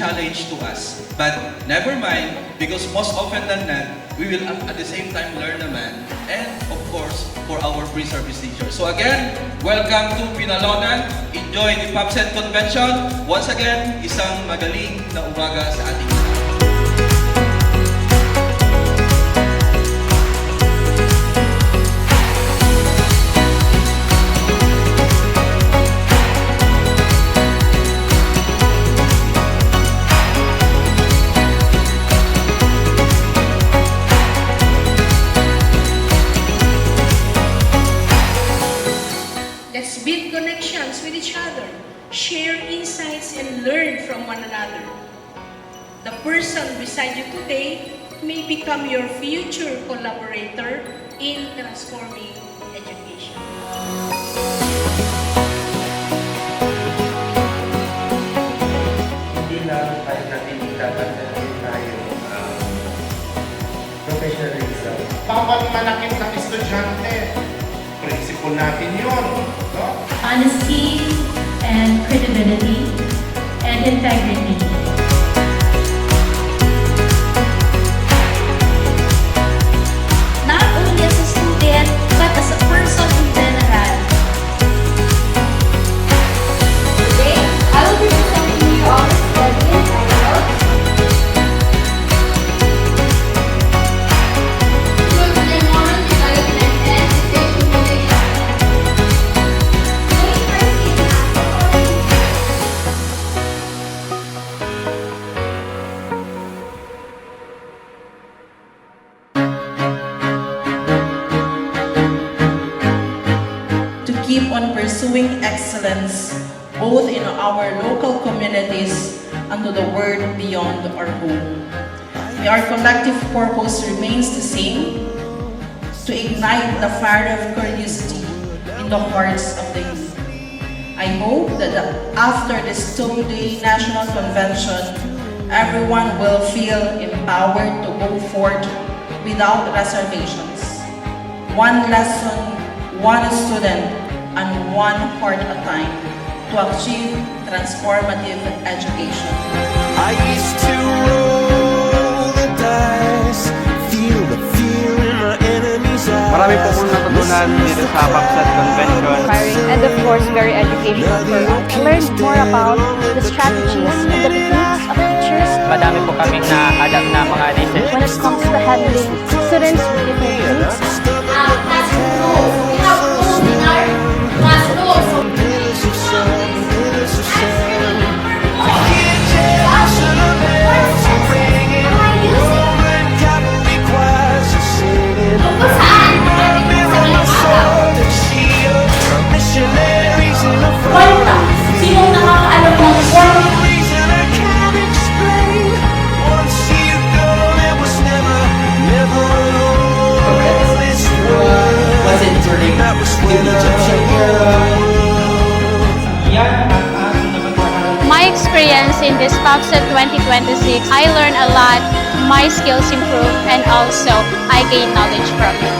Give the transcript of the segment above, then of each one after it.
challenge to us. But never mind, because most often than not, we will at the same time learn naman. And of course, for our pre-service teachers. So again, welcome to Pinalonan. Enjoy the PAPSET Convention. Once again, isang magaling na umaga sa ating Let's build connections with each other, share insights, and learn from one another. The person beside you today may become your future collaborator in transforming education. Hindi lang tayo natin itatanggapin tayo professionalism. Bawat manakit ng estudyante, prinsipyo natin yun. No? Honesty and credibility and integrity. Not only as a student, but as a person in general. Today, I will be presenting you our study entitled Children Moral Development and Education Relations. To keep on pursuing excellence both in our local communities and to the world beyond our home. Our collective purpose remains the same: to ignite the fire of curiosity in the hearts of the youth. I hope that after this two-day national convention, everyone will feel empowered to go forth without reservations. One lesson, one student, and one heart at a time to achieve transformative education. I used to roll the dice, feel the fear in my enemy's eyes. Marami po kong natutunan dito sa PAPSET Convention. Inspiring and of course very educational for us. I learned more about the strategies and the techniques of teachers. Madami po kaming na-adapt na mga decisions. When it comes to handling students with different needs. Classroom rules. We have rules in our classroom. Pillars of sand, pillars of sand. I hear Jerusalem bells ringing, Roman cavalry choirs are singing. Army on the sword and shield, missionaries in the front. Sinong nakakaalam ng Some reason I can't explain. Once you go, it was never alone. This world, that was when My experience in this PAPSET 2026, I learned a lot, my skills improved, and also I gained knowledge from it.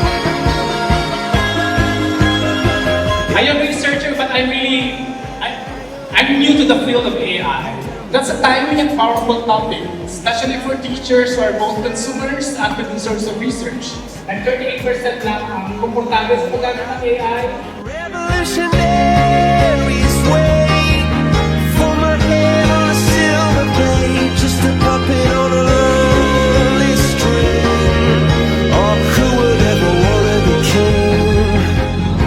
I am a researcher, but I'm new to the field of AI. That's a timely and powerful topic, especially for teachers who are both consumers and producers of research. And 38% lang ang komportable sa paggamit ng AI. Revolutionaries wait for my head on a silver blade, just a puppet on a lonely string. Oh, who would ever wanna be king?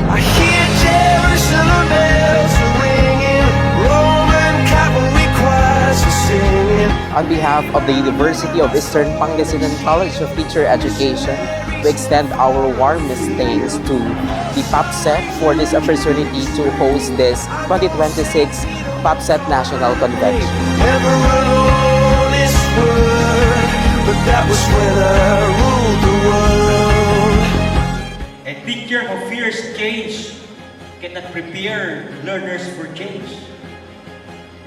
I hear Jerusalem bells ringing, Roman cavalry choirs are singing. On behalf of the University of Eastern Pangasinan College of Teacher Education, we extend our warmest thanks to the PAPSET for this opportunity to host this 2026 PAPSET National Convention. Never alone this world, but that was when I ruled the world. A teacher who fears change cannot prepare learners for change.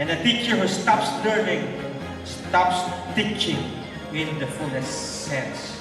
And a teacher who stops learning stops teaching in the fullest sense.